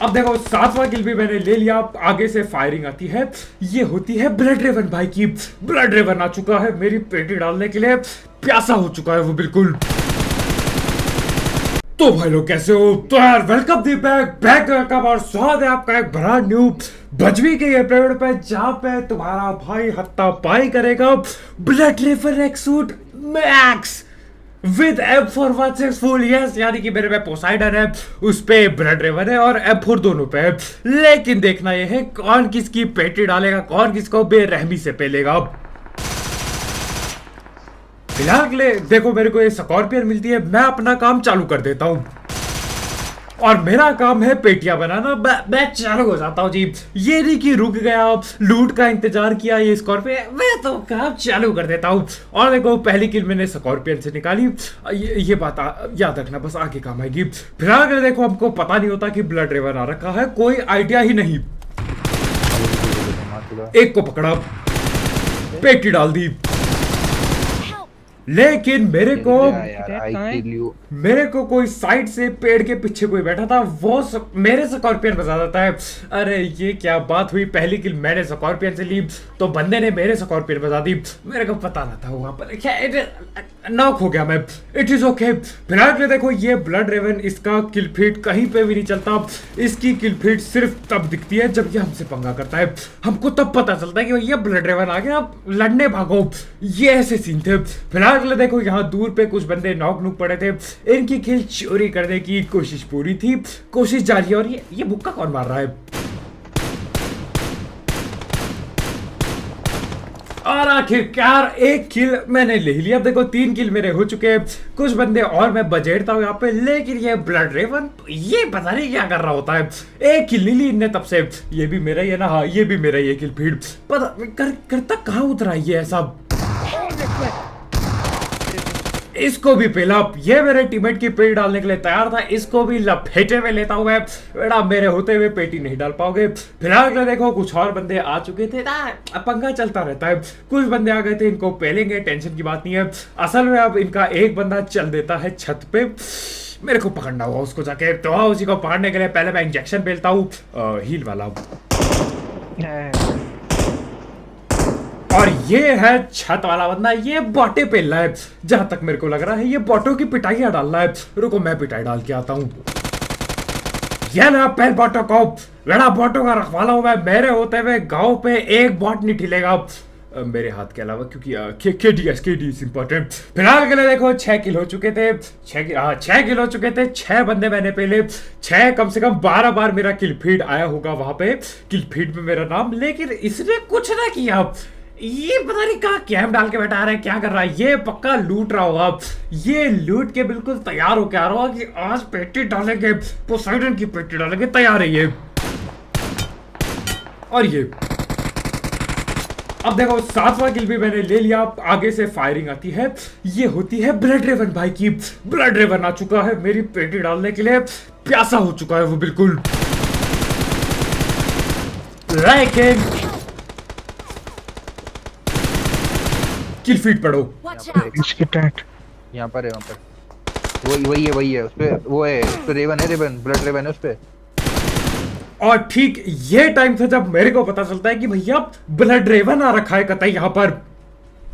अब देखो 7वां किल भी मैंने ले लिया। आगे से फायरिंग आती है, ये होती है ब्लड रेवन भाई की। ब्लड रेवन आ चुका है मेरी पेटी डालने के लिए, प्यासा हो चुका है वो बिल्कुल। तो भाई लोग कैसे हो? तो यार वेलकम दी बैक वेलकम और स्वागत है आपका एक ब्रांड न्यू बजवी के एपिसोड पे, जहां पे तुम्हारा भाई हत्ता पाई करेगा ब्लड रेवन एक्सूट मैक्स विद M4 164। यस, यानी कि मेरे पे पोसाइडन है, उस पे ब्लड रेवन है और M4 दोनों पे है। लेकिन देखना यह है कौन किसकी पेटी डालेगा, कौन किसको बेरहमी से पेलेगा। फिलहाल के लिए देखो मेरे को ये स्कॉर्पियन मिलती है, मैं अपना काम चालू कर देता हूँ और मेरा काम है पेटियां बनाना। मैं चालू हो जाता हूँ जी। ये नहीं कि रुक गया लूट का इंतजार किया ये स्कॉर्पियन, मैं तो काम चालू कर देता हूँ। और देखो पहली किल मैंने स्कॉर्पियन से निकाली। ये बात याद रखना, बस आगे काम आएगी। फिलहाल के लिए देखो हमको पता नहीं होता कि ब्लड रेवन आ रखा है, कोई आइडिया ही नहीं। एक को पकड़ा, पेटी डाल दी, लेकिन मेरे को कोई साइड से पेड़ के पीछे कोई बैठा था, वो मेरे स्कॉर्पियन बजा देता है। अरे ये क्या बात हुई, पहली किल मैंने स्कॉर्पियन से ली तो बंदे ने मेरे स्कॉर्पियन बजा दी। मेरे को पता ना था वहां पर क्या नॉक हो गया मैं। It is okay. फिलहाल के देखो ये ब्लड रेवन, इसका किल फीड कहीं पे भी नहीं चलता। इसकी किल फीड सिर्फ तब दिखती है जब ये हमसे पंगा करता है, हमको तब पता चलता है कि ये ब्लड रेवन आ गया, लड़ने भागो। ये ऐसे सीन थे। फिलहाल के देखो यहाँ दूर पे कुछ बंदे नॉक नुक पड़े थे, इनकी किल चोरी करने की कोशिश पूरी थी, कोशिश जारी है। और ये बुक्का कौन मार रहा है? और आखिरकार एक किल मैंने ले लिया। अब देखो 3 किल मेरे हो चुके हैं, कुछ बंदे और मैं बजेड़ता हूँ यहाँ पे। लेकिन ये ब्लड रेवन ये पता नहीं क्या कर रहा होता है। एक किल नहीं ली इनने तब से। ये भी मेरा ही है ना? हाँ ये भी मेरा ये किल फीड पता करता कहाँ उतरा ये ऐसा। इसको भी पेला। ये मेरे टीममेट की पेटी डालने के लिए तैयार था, इसको भी लपेटे में लेता हूं मैं। बेटा मेरे होते हुए पेटी नहीं डाल पाओगे। फिलहाल के देखो कुछ और बंदे आ चुके थे ना, पंगा चलता रहता है। कुछ बंदे आ गए थे, इनको पेलेंगे, टेंशन की बात नहीं है। असल में अब इनका एक बंदा चल देता है छत पे, मेरे को पकड़ना होगा उसको जाके। तो उसी को पकड़ने के लिए पहले मैं इंजेक्शन पेलता हूँ, हील वाला। और ये है छत वाला बंदा, ये बॉटे पेल रहा है। जहां तक मेरे को लग रहा है ये बॉटों की पिटाइयां डाल रहा है। रुको मैं पिटाई डाल के आता हूं। ये ना पहल बॉटो को, बड़ा बॉटो का रखवाला हूं मैं। मेरे होते हुए गांव पे एक बॉट नहीं ठिलेगा मेरे हाथ के अलावा, क्योंकि केडी इज इंपॉर्टेंट। फिलहाल के लिए देखो 6 किल हो चुके थे, 6 किल हो चुके थे। 6 बंदे मैंने पहले 6 कम से कम 12 बार मेरा किल फीड आया होगा वहां पे, किल फीड में मेरा नाम। लेकिन इसने कुछ ना किया। ये पता नहीं कहाँ कैम डाल के बैठा रहा है, क्या कर रहा है। ये पक्का लूट रहा होगा। ये लूट के बिल्कुल तैयार होके आ रहा होगा कि आज पेटी डालेंगे, पोसाइडन की पेटी डालेंगे, तैयार है ये। और ये अब देखो 7वां किल भी मैंने ले लिया। आगे से फायरिंग आती है, ये होती है ब्लड रेवन भाई की। ब्लड रेवन आ चुका है मेरी पेटी डालने के लिए, प्यासा हो चुका है वो बिल्कुल। लेकिन किल फीड पढ़ो। इसके टैट यहाँ पर है, वहाँ पर वही है उस पे, वो है उस पे रेवन है, रेवन ब्लड रेवन है उस पे। और ठीक ये टाइम था जब मेरे को पता चलता है कि भैया ब्लड रेवन आ रखा है कतई यहाँ पर।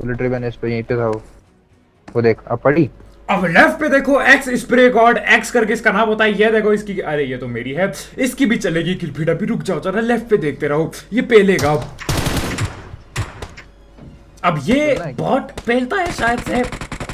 ब्लड रेवन है इस पे, यहीं पे था वो देख अब पड़ी। अब लेफ्ट पे देखो एक्स स्प्रे गॉड, एक्स करके इसका नाम होता है। ये देखो इसकी, अरे ये तो मेरी है, इसकी भी चलेगी किल फीड। अभी रुक जाओ जरा, लेफ्ट पे देखते रहो, ये पेलेगा। अब ये बॉट पेलता है शायद से,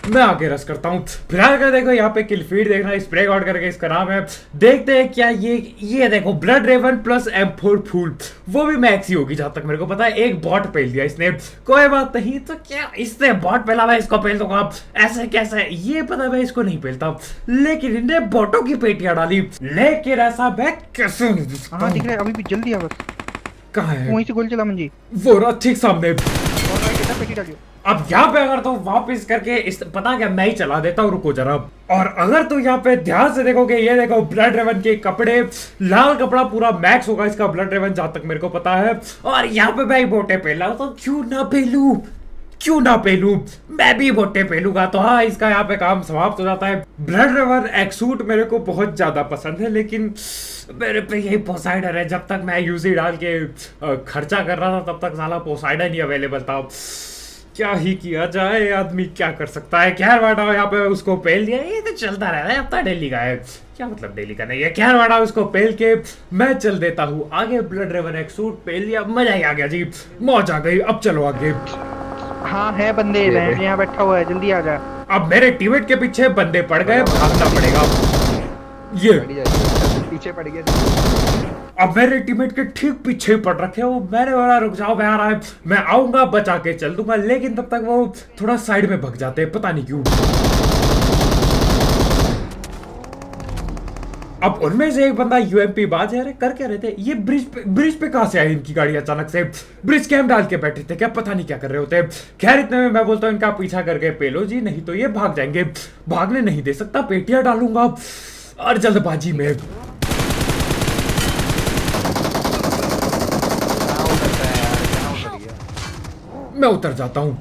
मैं आगे रस करता हूँ। फिलहाल कर देखो यहाँ पे किल फीड देखना, स्प्रे गॉड करके इसका नाम है। देखते हैं क्या ये देखो ब्लड रेवन प्लस M4 फूल, वो भी मैक्स ही होगी जहां तक मेरे को पता है। एक बॉट पेल दिया इसने, कोई बात नहीं। तो क्या इसने बॉट पेला, मैं इसको पेल दूंगा। ऐसे कैसे ये पता, मैं इसको नहीं पेलता, लेकिन इन्हें बॉटों की पेटियां डाली। लेकिन ऐसा मैं कैसे नहीं दिख रहा है, अभी भी जल्दी आ बस। कहाँ है? वहीं से गोल चला मंजी, वो रहा ठीक सामने। पेटी डालियो। अब यहाँ पे अगर तो वापस करके इस पता क्या मैं ही चला देता हूँ, रुको जरा। और अगर तो यहाँ पे ध्यान से देखोगे, ये देखो ब्लड रेवन के कपड़े, लाल कपड़ा पूरा मैक्स होगा इसका ब्लड रेवन जहां तक मेरे को पता है। और यहाँ पे मैं बोटे पहला तो क्यों ना पहलू, क्यों ना पेलू, मैं भी बोटे पेलूंगा। तो हाँ, इसका यहाँ पे काम समाप्त हो जाता है। ब्लड रिवर एक्सूट मेरे को बहुत ज्यादा पसंद है, लेकिन मेरे पे यही पोसाइडन है। जब तक मैं यूजी डाल के खर्चा कर रहा था तब तक साला पोसाइडन ही अवेलेबल था। क्या ही किया जाए, आदमी क्या कर सकता है। खैर बाटा यहाँ पे उसको पेल दिया, ये तो चलता रह रहा है। अब तक डेली का है, क्या मतलब डेली का नहीं है। खैर बाटा उसको पेल के मैं चल देता हूँ आगे। ब्लड रिवर एक्सूट पेल दिया, मजा ही आ गया जी, मौज आ गई। अब चलो आगे। हाँ है बंदे, यहाँ बैठा हुआ है, जल्दी आ जा। अब मेरे टीममेट के पीछे बंदे पड़ गए, भागना पड़ेगा। ये पीछे पड़ गया। अब मेरे टीममेट के ठीक पीछे पड़ रखे हो। मैंने बोला रुक जाओ, मैं आ रहा है, मैं आऊंगा बचा के चल दूंगा। लेकिन तब तक वो थोड़ा साइड में भग जाते हैं, पता नहीं क्यों। अब उनमें से एक बंदा यूएमपी बाज है। कर क्या रहे थे ये? ब्रिज पे कहां से आई इनकी गाड़ी अचानक से? ब्रिज कैम डाल के बैठे थे क्या? पता नहीं क्या कर रहे होते। खैर इतने में मैं बोलता हूँ इनका पीछा करके पेलो जी, नहीं तो ये भाग जाएंगे। भागने नहीं दे सकता, पेटियां डालूंगा और जल्दबाजी में। मैं उतर जाता हूं।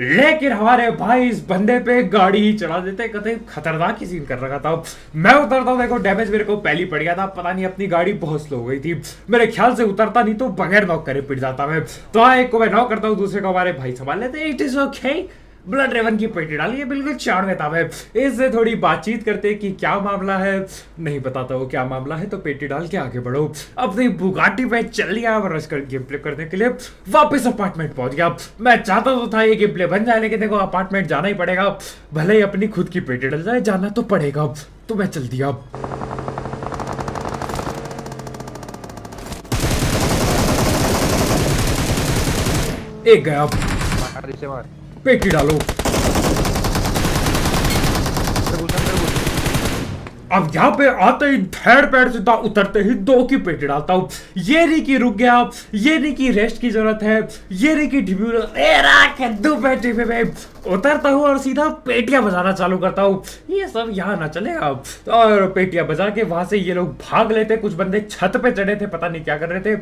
लेकिन हमारे भाई इस बंदे पे गाड़ी ही चढ़ा देते, कतई खतरनाक ही सीन कर रखा था। मैं उतरता हूं, देखो डैमेज मेरे को पहले पड़ गया था। पता नहीं अपनी गाड़ी बहुत स्लो हो गई थी। मेरे ख्याल से उतरता नहीं तो बगैर नॉक करे पिट जाता मैं। तो हाँ, एक को मैं नॉक करता हूँ, दूसरे को हमारे भाई संभाल लेते। It is okay. Blood raven की पेटी डाली है, बिल्कुल 4वें था। मैं इससे थोड़ी बातचीत करते कि क्या मामला है। नहीं बताता वो क्या मामला है, तो पेटी डाल के आगे बढ़ो। अपनी बुगाटी पे चल लिया रश कर गेम प्ले करने के लिए। वापस अपार्टमेंट पहुंच गया। मैं चाहता तो था ये गेम प्ले बन जाए, लेकिन देखो अपार्टमेंट जाना ही पड़ेगा। भले ही अपनी खुद की पेटी डल जाए, जाना तो पड़ेगा। तो मैं चल दिया। एक गया, पेटी डालो। अब यहाँ पे आते ही धैड़ पैड़ सीधा उतरते ही 2 की पेटी डालता हूँ। ये नहीं कि रुक गया, ये नहीं कि रेस्ट की जरूरत है, ये नहीं कि कद्दू पेटी पे मैं उतरता हूँ और सीधा पेटियां बजाना चालू करता हूँ। ये सब यहाँ ना चलेगा। और पेटियां बजा के वहां से ये लोग भाग लेते। कुछ बंदे छत पे चढ़े थे, पता नहीं क्या कर रहे थे,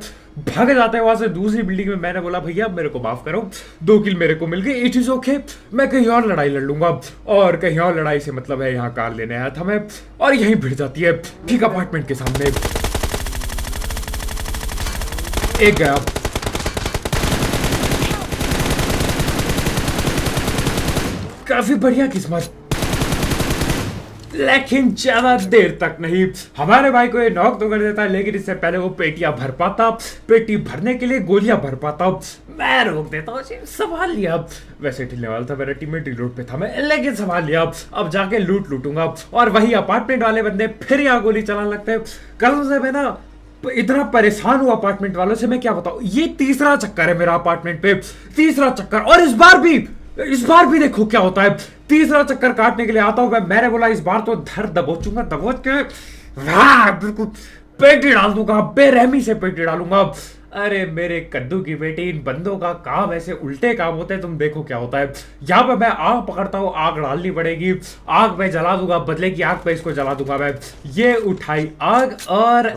भाग जाते वहां से दूसरी बिल्डिंग में। मैंने बोला भैया मेरे को माफ करो, 2 किल मेरे को मिल गई, इट इज ओके। मैं कहीं और लड़ाई लड़ लूंगा। और कहीं और लड़ाई से मतलब है यहाँ कार लेने आया था मैं, और यहीं भिड़ जाती है ठीक अपार्टमेंट के सामने। एक गया। काफी बढ़िया किस्मत, लेकिन ज्यादा देर तक नहीं। हमारे भाई को ये नॉक तो कर देता है, लेकिन इससे पहले वो पेटियां भर पाता। पेटी भरने के लिए गोलियां भर पाता। मैं रोक देता हूँ, संभाल लिया। वैसे ढिलने वाला था, मेरा टीममेट रिलोड पे था मैं, लेकिन संभाल लिया। अब जाके लूटूंगा। और वही अपार्टमेंट वाले बंदे फिर यहाँ गोली चलाने लगते हैं। कल से मैं ना इतना परेशान हूँ अपार्टमेंट वालों से, मैं क्या बताऊँ। ये तीसरा चक्कर है मेरा अपार्टमेंट पे, तीसरा चक्कर। और इस बार भी देखो क्या होता है। तीसरा चक्कर काटने के लिए आता हूं मैं। मैंने बोला इस बार तो धर दबोचूंगा, दबोच के बिल्कुल पेटी डाल दूंगा, बेरहमी से पेटी डालूंगा। अरे मेरे कद्दू की बेटी, इन बंदों का काम ऐसे उल्टे काम होते हैं। तुम देखो क्या होता है। यहाँ पे मैं आग पकड़ता हूँ, आग डालनी पड़ेगी। आग में जला दूंगा, बदले की आग पे इसको जला दूंगा मैं। ये उठाई आग और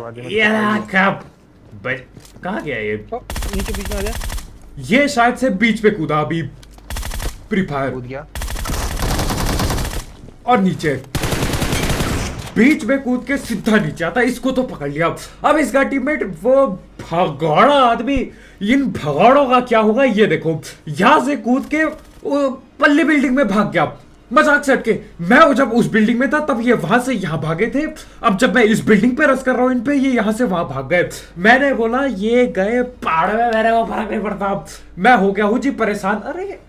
कहाँ गया ये? नीचे बीच में आ जा। ये शायद से बीच पे कूदा अभी। फ्री फायर कूद गया और नीचे बीच में कूद के सीधा नीचे आता। इसको तो पकड़ लिया। अब इसका टीममेट वो भगौड़ा आदमी, इन भगौड़ों का क्या होगा ये देखो। यहां से कूद के वो पल्ली बिल्डिंग में भाग गया, मजाक से हटके। मैं जब उस बिल्डिंग में था तब ये वहां से यहां भागे थे। अब जब मैं इस बिल्डिंग पे रस कर रहा हूं इन पे, ये यहां से वहां भाग गए। मैंने बोला ये गए पहाड़ में, मेरे को फर्क नहीं पड़ता। मैं हो गया हूं जी परेशान। अरे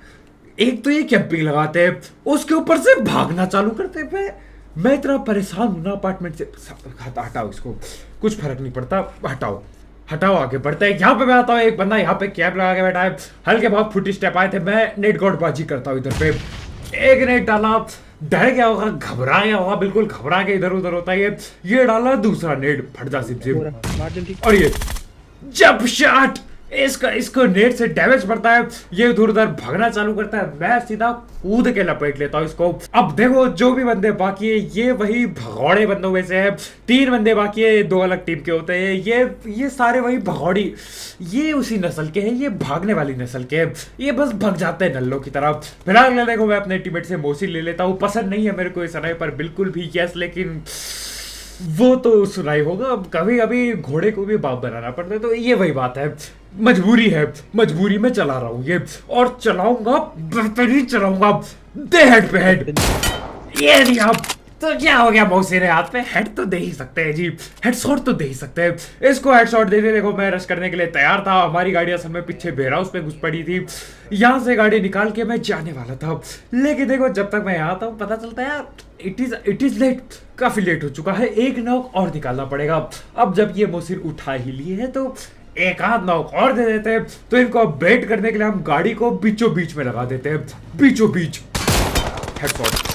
एक तो ये कैंपिंग लगाते हैं, उसके ऊपर से भागना चालू करते हैं। मैं इतना परेशान हूं ना अपार्टमेंट से। हटाओ इसको, कुछ फर्क नहीं पड़ता। हटाओ आगे बढ़ते हैं। यहाँ पे मैं आता हूँ, एक बंदा यहाँ पे कैप लगा के बैठा है। हल्के बहुत फुटी स्टेप आए थे। मैं नेट गॉडबाजी करता हूँ इधर पे। एक नेट डाला, डर गया होगा, घबरा गया होगा, बिल्कुल घबरा के इधर उधर होता है ये डाला, दूसरा नेट फट जा सिप। और ये जब शॉट इसका इसको नेट से डैमेज पड़ता है, ये उधर उधर भागना चालू करता है, मैं सीधा कूद के लपेट लेता हूँ इसको। अब देखो जो भी बंदे बाकी है ये वही भगौड़े बंदों में से है, 3 बंदे बाकी है, 2 अलग टीम के होते हैं, ये सारे वही भगौड़ी, ये उसी नस्ल के हैं, ये भागने वाली नस्ल के हैं, ये बस भाग जाते हैं नल्लों की तरह। फिलहाल देखो मैं अपने टीममेट से मोसी ले लेता हूँ, पसंद नहीं है मेरे को इस समय पर बिल्कुल भी, यस, लेकिन वो तो सुनाई होगा, अब कभी कभी घोड़े को भी बाप बनाना पड़ता है, तो ये वही बात है, मजबूरी है, मजबूरी में चला रहा हूँ ये, और चलाऊंगा, बेहतरीन चलाऊंगा, दे हेड पे हेड, ये नहीं। अब तो क्या हो गया, मौसी ने हाथ पे हेड तो दे ही सकते हैं जी, हेडशॉट तो दे ही सकते हैं, इसको हेडशॉट दे दे। देखो मैं रश करने के लिए तैयार था, हमारी गाड़ी असल में पीछे बेरा उस पे घुस पड़ी थी, यहाँ से गाड़ी निकाल के मैं जाने वाला था, लेकिन देखो जब तक मैं यहाँ था पता चलता है इट इज लेट, काफी लेट हो चुका है, एक नॉक और निकालना पड़ेगा। अब जब ये मोसिर उठा ही लिए है तो एक आध नॉक और दे देते हैं, तो इनको बेट करने के लिए हम गाड़ी को बीचों बीच में लगा देते हैं, बीचों बीच, हेडशॉट,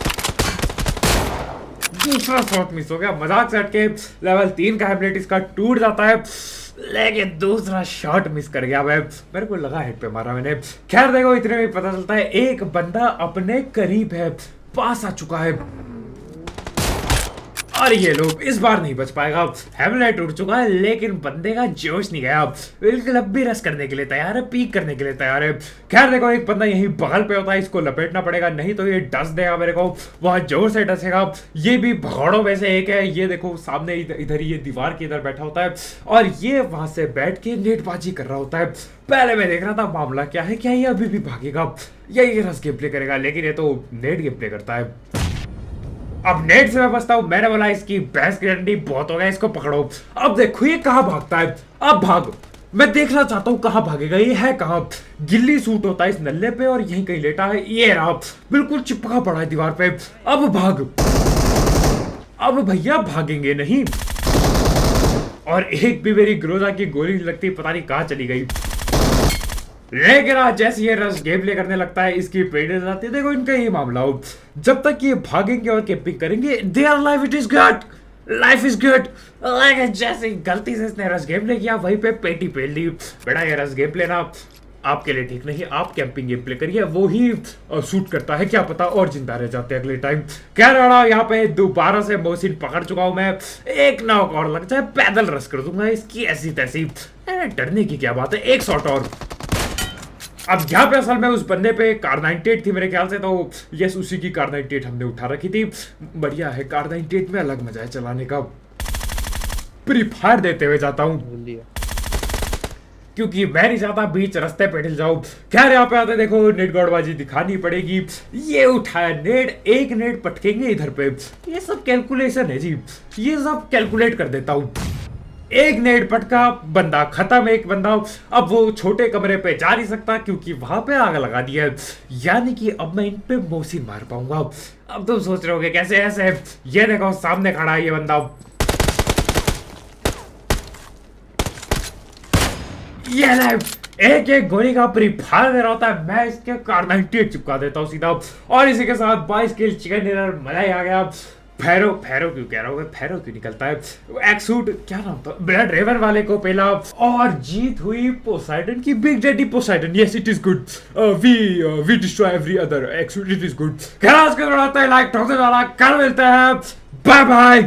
दूसरा शॉट मिस हो गया, मजाक से हटके लेवल 3 का हेमलेट इसका टूट जाता है, लेकिन दूसरा शॉट मिस कर गया मैं, मेरे को लगा हेड पे मारा मैंने। खैर देखो इतने में पता चलता है एक बंदा अपने करीब है, पास आ चुका है, और ये लोग इस बार नहीं बच पाएगा, हेमलेट उड़ चुका है, लेकिन बंदे का जोश नहीं गया, बिल्कुल अब भी रस करने के लिए तैयार है, पीक करने के लिए तैयार है। खैर देखो एक बंदा यही बगल पे होता है, इसको लपेटना पड़ेगा, नहीं तो ये डस देगा मेरे को, वह जोर से डसेगा, ये भी भगौड़ों में से एक है, ये देखो सामने इधर ही ये दीवार के इधर बैठा होता है, और ये वहां से बैठ के नेटबाजी कर रहा होता है। पहले मैं देख रहा था मामला क्या है, क्या ये अभी भी भागेगा या ये रस गेम प्ले करेगा, लेकिन ये तो नेट गेम प्ले करता है। अब नेट से मैं बचता हूं, मैंने बोला इसकी भैंस की डंडी बहुत हो गया, इसको पकड़ो। अब देखो ये कहां भागता है, अब भाग, मैं देखना चाहता हूं कहां भागेगा, ये है कहां, गिल्ली सूट होता है इस नल्ले पे और यहीं कहीं लेटा है, ये रहा बिल्कुल चिपका पड़ा है दीवार पे, अब भाग, अब भैया भागेंगे नहीं, और एक भी मेरी ग्रोजा की गोली नहीं लगती, पता नहीं कहां चली गई। लेकिन आज जैसे ये रश गेम प्ले करने लगता है, इसकी पेड़ जाती है, देखो इनका ये मामला हो, जब तक ये भागेंगे और कैंपिंग करेंगे, their life it is good, life is good. लेकिन जैसे गलती से इसने रश गेम प्ले किया, वहीं पे पेटी पेल दी, बेटा ये रश गेम प्ले ना आपके लिए ठीक नहीं, आप कैंपिंग गेम प्ले करिए, वो ही शूट करता है, क्या पता और जिंदा रह जाते हैं अगले टाइम। कह रहा यहाँ पे दोबारा से मोहसिन पकड़ चुका हूं मैं, एक नॉक और लग जाए पैदल रश कर दूंगा इसकी ऐसी तैसी, डरने की क्या बात है, एक शॉट और। अब यहाँ पे असल में उस बंदे पे कार 98 थी मेरे ख्याल से, तो यस उसी की कार 98 हमने उठा रखी थी, बढ़िया है, कार 98 में अलग मजा है चलाने का। प्री फायर देते हुए जाता हूँ क्योंकि मैं नहीं चाहता बीच रास्ते पे ढिल जाऊं। खैर यहाँ पे आते देखो नेट गौड़बाजी दिखानी पड़ेगी, ये उठाया नेट, एक नेट पटकेंगे इधर पे, ये सब कैलकुलेशन है जी, ये सब कैलकुलेट कर देता हूँ। एक नेट पटका, बंदा खत्म, एक बंदा अब वो छोटे कमरे पे जा नहीं सकता क्योंकि वहां पे आग लगा दी है, यानी कि अब मैं इन पे मोहसिन मार पाऊंगा। अब तुम सोच रहे होगे कैसे ऐसे, ये देखो सामने खड़ा है ये बंदा, ये एक एक गोली का प्री फायर दे रहा होता है, मैं इसके कार 98 चिपका देता हूँ सीधा, और इसी के साथ 22 किल चिकन डिनर, मजा ही आ गया। फैरो क्यों कह रहा हूँ, फैरो क्यों निकलता है, एक्सूट क्या नाम था, ब्लड रेवन वाले को पहला, और जीत हुई पोसाइडन की, big daddy Poseidon, yes it is good, we destroy every other एक्सूट, इट इज गुड। खैर आज का लाइक ठोक देना, कल मिलते हैं, बाय बाय।